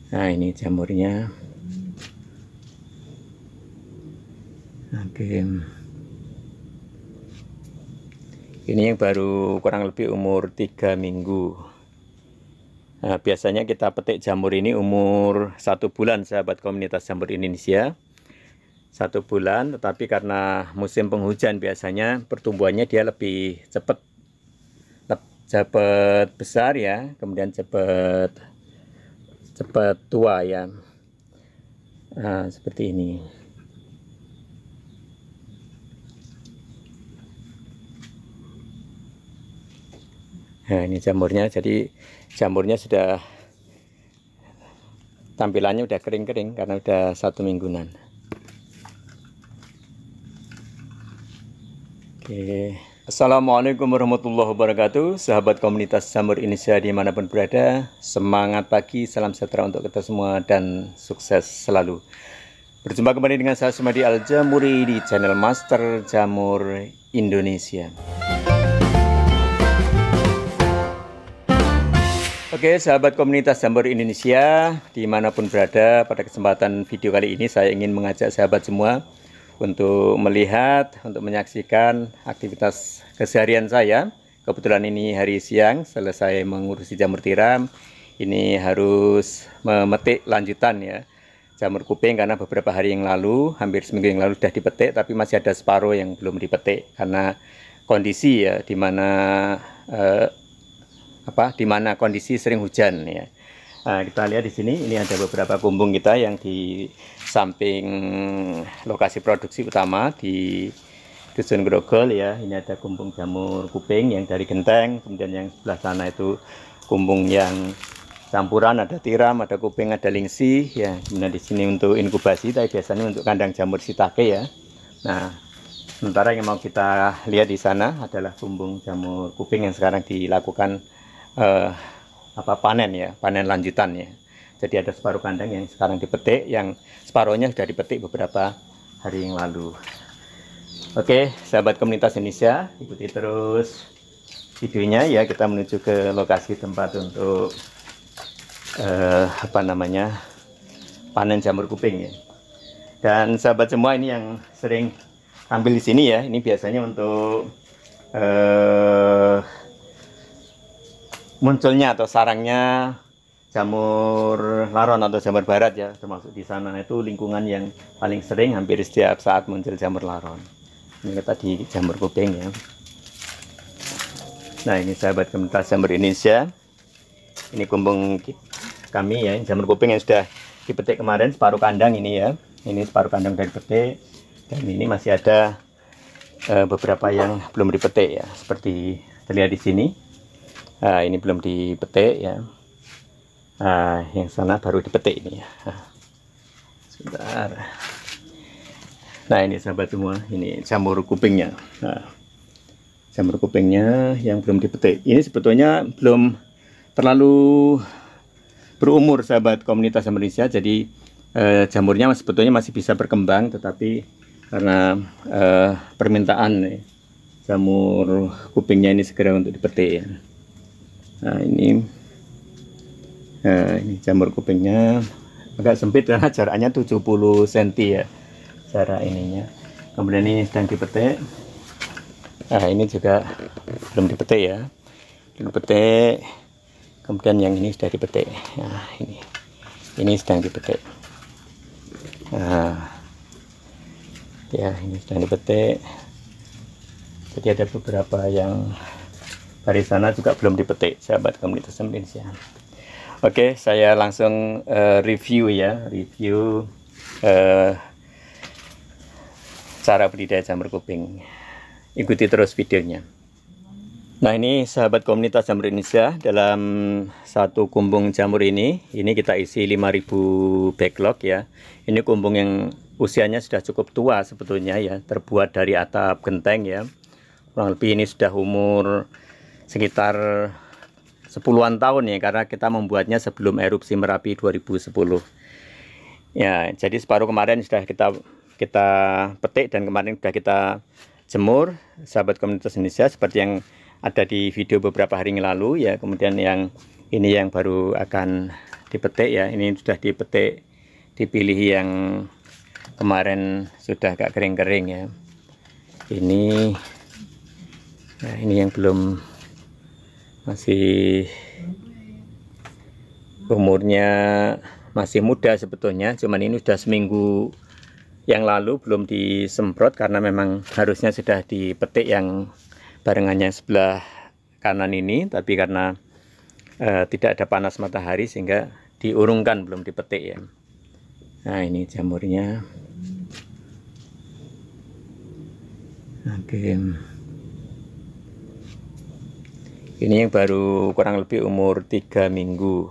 Nah, ini jamurnya. Oke. Ini yang baru kurang lebih umur 3 minggu. Nah, biasanya kita petik jamur ini umur 1 bulan, sahabat komunitas jamur Indonesia. 1 bulan, tetapi karena musim penghujan biasanya pertumbuhannya dia lebih cepat besar ya, kemudian cepat tua ya. Nah, seperti ini. Nah, ini jamurnya. Jadi jamurnya sudah tampilannya udah kering-kering karena udah 1 mingguan. Oke. Assalamualaikum warahmatullahi wabarakatuh, sahabat komunitas jamur Indonesia dimanapun berada. Semangat pagi, salam sejahtera untuk kita semua dan sukses selalu. Berjumpa kembali dengan saya Sumadi Al-Jamuri di channel Master Jamur Indonesia. Oke, sahabat komunitas jamur Indonesia dimanapun berada, pada kesempatan video kali ini saya ingin mengajak sahabat semua untuk melihat, untuk menyaksikan aktivitas keseharian saya. Kebetulan ini hari siang, selesai mengurusi jamur tiram, ini harus memetik lanjutan ya, jamur kuping, karena beberapa hari yang lalu, hampir seminggu yang lalu sudah dipetik, tapi masih ada separuh yang belum dipetik karena kondisi ya, di mana kondisi sering hujan ya. Nah, kita lihat di sini, ini ada beberapa kumbung kita yang di samping lokasi produksi utama di Dusun Grogol ya. Ini ada kumbung jamur kuping yang dari genteng, kemudian yang sebelah sana itu kumbung yang campuran, ada tiram, ada kuping, ada lingsi ya. Kemudian di sini untuk inkubasi, tapi biasanya untuk kandang jamur shiitake ya. Nah, sementara yang mau kita lihat di sana adalah kumbung jamur kuping yang sekarang dilakukan panen ya, panen lanjutan ya. Jadi ada separuh kandang yang sekarang dipetik, yang separuhnya sudah dipetik beberapa hari yang lalu. Oke, sahabat komunitas Indonesia, ikuti terus videonya ya. Kita menuju ke lokasi tempat untuk panen jamur kuping ya. Dan sahabat semua ini yang sering ambil di sini ya, ini biasanya untuk munculnya atau sarangnya jamur laron atau jamur barat ya, termasuk di sana itu lingkungan yang paling sering hampir setiap saat muncul jamur laron. Ini kita di jamur kuping ya. Nah, ini sahabat komunitas jamur Indonesia, ini kumbung kami ya, jamur kuping yang sudah dipetik kemarin separuh kandang ini ya. Ini separuh kandang dari dipetik, dan ini masih ada beberapa yang belum dipetik ya, seperti terlihat di sini. Nah, ini belum dipetik ya. Nah, yang sana baru dipetik ini ya. Sebentar. Nah, ini sahabat semua, ini jamur kupingnya. Nah, jamur kupingnya yang belum dipetik. Ini sebetulnya belum terlalu berumur, sahabat komunitas jamur Indonesia. Jadi jamurnya sebetulnya masih bisa berkembang, tetapi karena permintaan jamur kupingnya ini segera untuk dipetik ya. Nah, ini jamur kupingnya agak sempit karena jaraknya 70 cm ya, jarak ininya. Kemudian ini sedang dipetik. Nah, ini juga belum dipetik ya, belum dipetik. Kemudian yang ini sudah dipetik. Nah, ini sedang dipetik. Nah, ya, ini sedang dipetik. Jadi ada beberapa yang dari sana juga belum dipetik, sahabat komunitas Indonesia. Oke, saya langsung review cara budidaya jamur kuping. Ikuti terus videonya. Nah, ini sahabat komunitas jamur Indonesia, dalam satu kumbung jamur ini kita isi 5000 backlog ya. Ini kumbung yang usianya sudah cukup tua sebetulnya ya, terbuat dari atap genteng ya. Kurang lebih ini sudah umur sekitar 10-an tahun ya, karena kita membuatnya sebelum erupsi Merapi 2010 ya. Jadi separuh kemarin sudah kita petik dan kemarin sudah kita jemur, sahabat komunitas Indonesia, seperti yang ada di video beberapa hari yang lalu ya. Kemudian yang ini yang baru akan dipetik ya. Ini sudah dipetik, dipilih yang kemarin sudah agak kering-kering ya. Ini nah, ini yang belum, masih umurnya masih muda sebetulnya, cuman ini sudah seminggu yang lalu belum disemprot karena memang harusnya sudah dipetik yang barengannya sebelah kanan ini, tapi karena tidak ada panas matahari sehingga diurungkan, belum dipetik ya. Nah, ini jamurnya. Oke. Ini yang baru kurang lebih umur 3 minggu.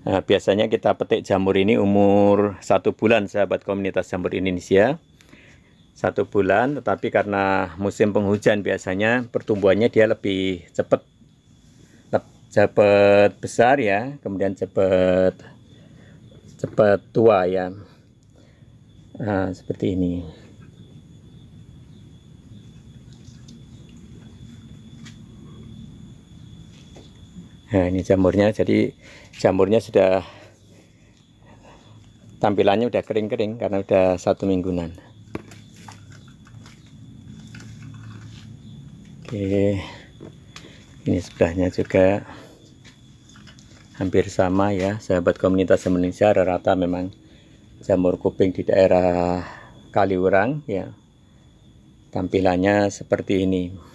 Nah, biasanya kita petik jamur ini umur 1 bulan, sahabat komunitas jamur Indonesia. 1 bulan, tetapi karena musim penghujan biasanya pertumbuhannya dia lebih cepat besar ya, kemudian cepat tua ya. Nah, seperti ini. Nah, ini jamurnya. Jadi jamurnya sudah, tampilannya udah kering-kering karena udah 1 mingguan. Oke, ini sebelahnya juga hampir sama ya, sahabat komunitas Indonesia. Rata-rata memang jamur kuping di daerah Kaliurang ya, tampilannya seperti ini.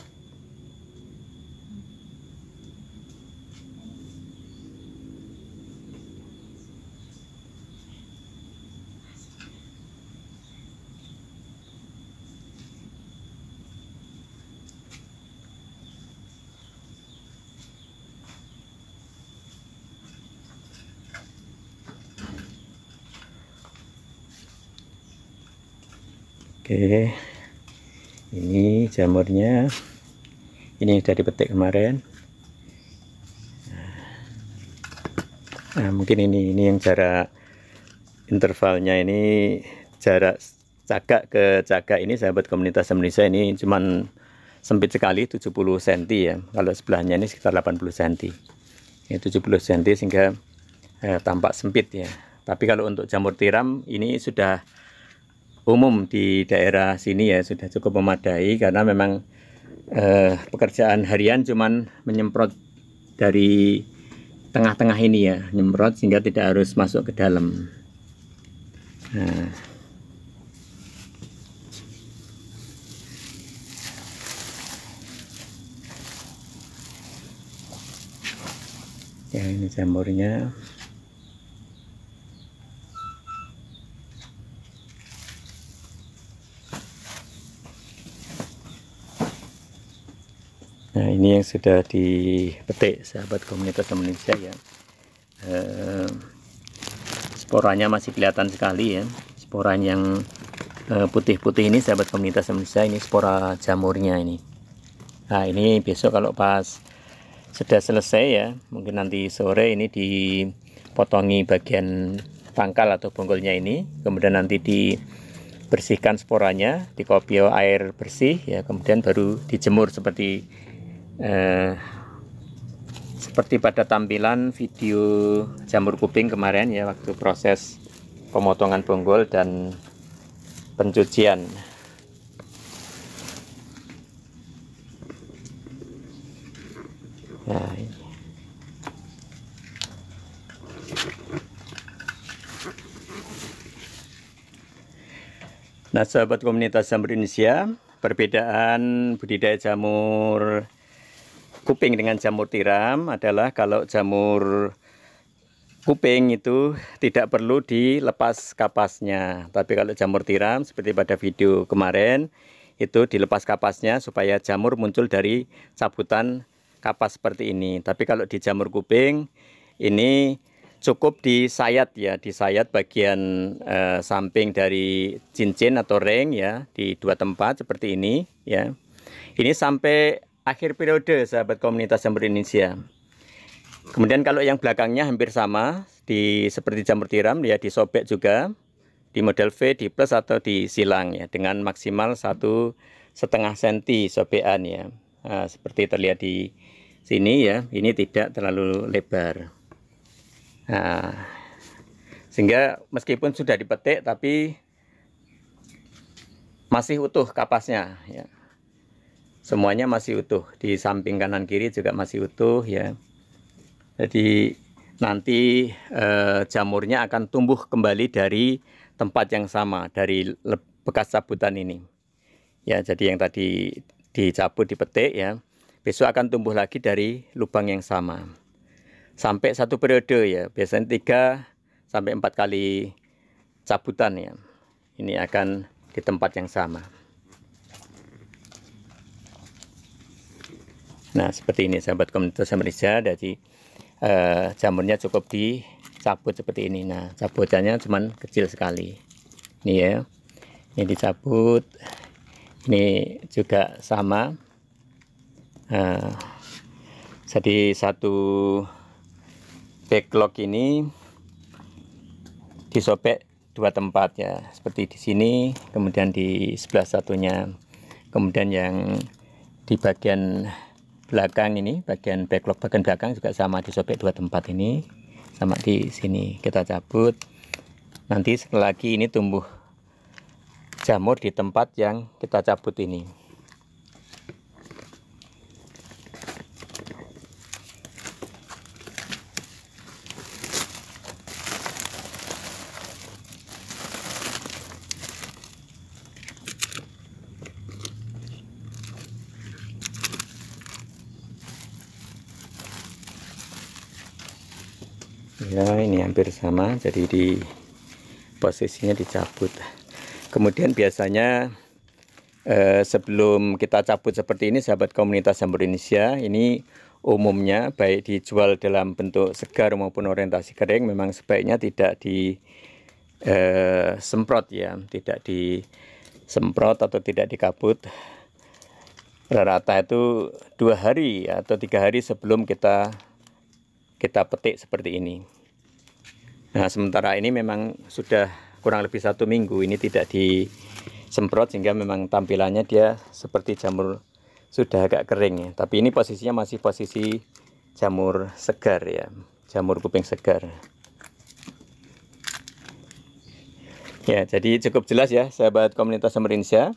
Oke, ini jamurnya, ini sudah dipetik kemarin. Nah, mungkin ini yang jarak intervalnya, ini jarak cagak ke cagak ini, sahabat komunitas Indonesia, ini cuman sempit sekali, 70 cm ya. Kalau sebelahnya ini sekitar 80 cm. Ini 70 cm sehingga tampak sempit ya. Tapi kalau untuk jamur tiram ini sudah umum di daerah sini ya, sudah cukup memadai karena memang pekerjaan harian cuman menyemprot dari tengah-tengah ini ya, nyemprot sehingga tidak harus masuk ke dalam. Nah, ya ini jamurnya. Nah, ini yang sudah dipetik, sahabat komunitas Indonesia ya. Sporanya masih kelihatan sekali ya. Sporanya yang putih-putih ini, sahabat komunitas Indonesia, ini spora jamurnya ini. Nah, ini besok kalau pas sudah selesai ya, mungkin nanti sore ini dipotongi bagian pangkal atau bonggolnya ini, kemudian nanti dibersihkan sporanya, dikopior air bersih ya, kemudian baru dijemur seperti pada tampilan video jamur kuping kemarin ya, waktu proses pemotongan bonggol dan pencucian. Nah, ini. Nah, sahabat komunitas jamur Indonesia, perbedaan budidaya jamur kuping dengan jamur tiram adalah kalau jamur kuping itu tidak perlu dilepas kapasnya, tapi kalau jamur tiram seperti pada video kemarin itu dilepas kapasnya supaya jamur muncul dari cabutan kapas seperti ini. Tapi kalau di jamur kuping ini cukup disayat ya, disayat bagian samping dari cincin atau ring ya, di 2 tempat seperti ini ya. Ini sampai akhir periode, sahabat komunitas jamur Indonesia. Kemudian kalau yang belakangnya hampir sama, seperti jamur tiram ya, disobek juga di model V, di plus atau di silang ya, dengan maksimal 1,5 cm sobekan ya. Nah, seperti terlihat di sini ya, ini tidak terlalu lebar. Nah, sehingga meskipun sudah dipetik tapi masih utuh kapasnya ya. Semuanya masih utuh, di samping kanan kiri juga masih utuh ya. Jadi nanti jamurnya akan tumbuh kembali dari tempat yang sama, dari bekas cabutan ini. Ya, jadi yang tadi dicabut, dipetik ya, besok akan tumbuh lagi dari lubang yang sama. Sampai satu periode ya, biasanya 3 sampai 4 kali cabutan ya. Ini akan di tempat yang sama. Nah, seperti ini sahabat komunitas Samarinda. Jadi jamurnya cukup dicabut seperti ini. Nah, cabutannya cuman kecil sekali. Ini ya. Ini dicabut. Ini juga sama. Jadi satu backlog ini disobek 2 tempat ya, seperti di sini, kemudian di sebelah satunya, kemudian yang di bagian belakang ini, bagian backlog bagian belakang juga sama, disobek 2 tempat ini, sama di sini kita cabut. Nanti sekali lagi ini tumbuh jamur di tempat yang kita cabut ini. Ya, ini hampir sama, jadi di posisinya dicabut. Kemudian biasanya sebelum kita cabut seperti ini, sahabat komunitas jamur Indonesia, ini umumnya baik dijual dalam bentuk segar maupun orientasi kering, memang sebaiknya tidak disemprot ya, tidak disemprot atau tidak dikabut. Rata-rata itu 2 hari atau 3 hari sebelum kita petik seperti ini. Nah, sementara ini memang sudah kurang lebih 1 minggu ini tidak disemprot, sehingga memang tampilannya dia seperti jamur sudah agak kering ya. Tapi ini posisinya masih posisi jamur segar ya, jamur kuping segar. Ya, jadi cukup jelas ya sahabat komunitas Samarinda.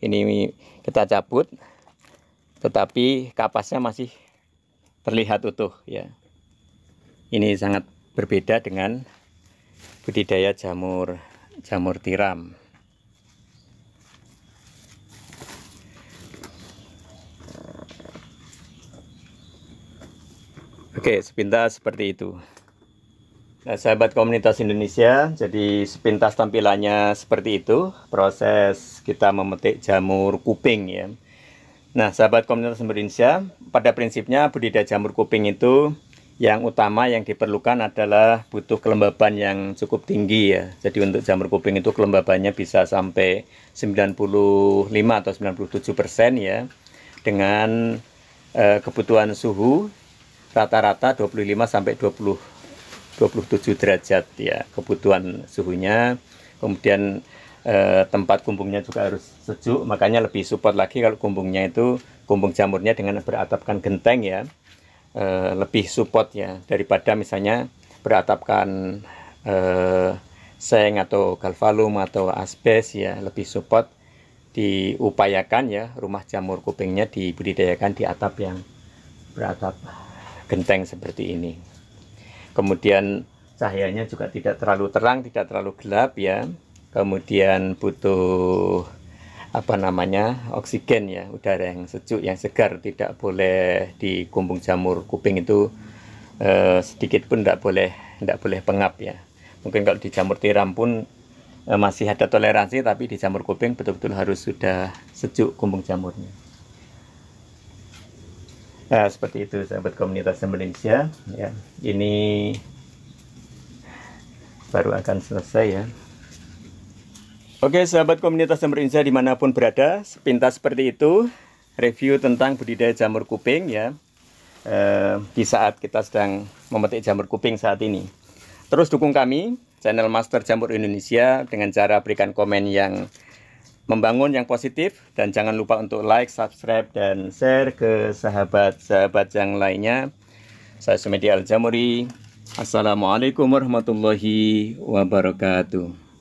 Ini kita cabut, tetapi kapasnya masih terlihat utuh ya. Ini sangat berbeda dengan budidaya jamur tiram. Oke, sepintas seperti itu. Nah, sahabat komunitas Indonesia, jadi sepintas tampilannya seperti itu proses kita memetik jamur kuping ya. Nah, sahabat komunitas Indonesia, pada prinsipnya budidaya jamur kuping itu yang utama yang diperlukan adalah butuh kelembaban yang cukup tinggi ya. Jadi untuk jamur kuping itu kelembabannya bisa sampai 95 atau 97% ya. Dengan kebutuhan suhu rata-rata 25 sampai 27 derajat ya kebutuhan suhunya. Kemudian tempat kumbungnya juga harus sejuk, makanya lebih support lagi kalau kumbungnya itu kumbung jamurnya dengan beratapkan genteng ya. Lebih support ya daripada misalnya beratapkan seng atau galvalum atau asbes ya. Lebih support, diupayakan ya rumah jamur kupingnya dibudidayakan di atap yang beratap genteng seperti ini. Kemudian cahayanya juga tidak terlalu terang, tidak terlalu gelap ya. Kemudian butuh oksigen ya, udara yang sejuk, yang segar. Tidak boleh di kumbung jamur kuping itu sedikit pun tidak boleh pengap ya. Mungkin kalau di jamur tiram pun masih ada toleransi, tapi di jamur kuping betul-betul harus sudah sejuk kumbung jamurnya. Nah, seperti itu sahabat komunitas Indonesia ya. Ini baru akan selesai ya. Oke sahabat komunitas jamur Indonesia dimanapun berada, sepintas seperti itu review tentang budidaya jamur kuping ya, di saat kita sedang memetik jamur kuping saat ini. Terus dukung kami, channel Master Jamur Indonesia, dengan cara berikan komen yang membangun, yang positif, dan jangan lupa untuk like, subscribe, dan share ke sahabat-sahabat yang lainnya. Saya Sumedi Al Jamuri, Assalamualaikum warahmatullahi wabarakatuh.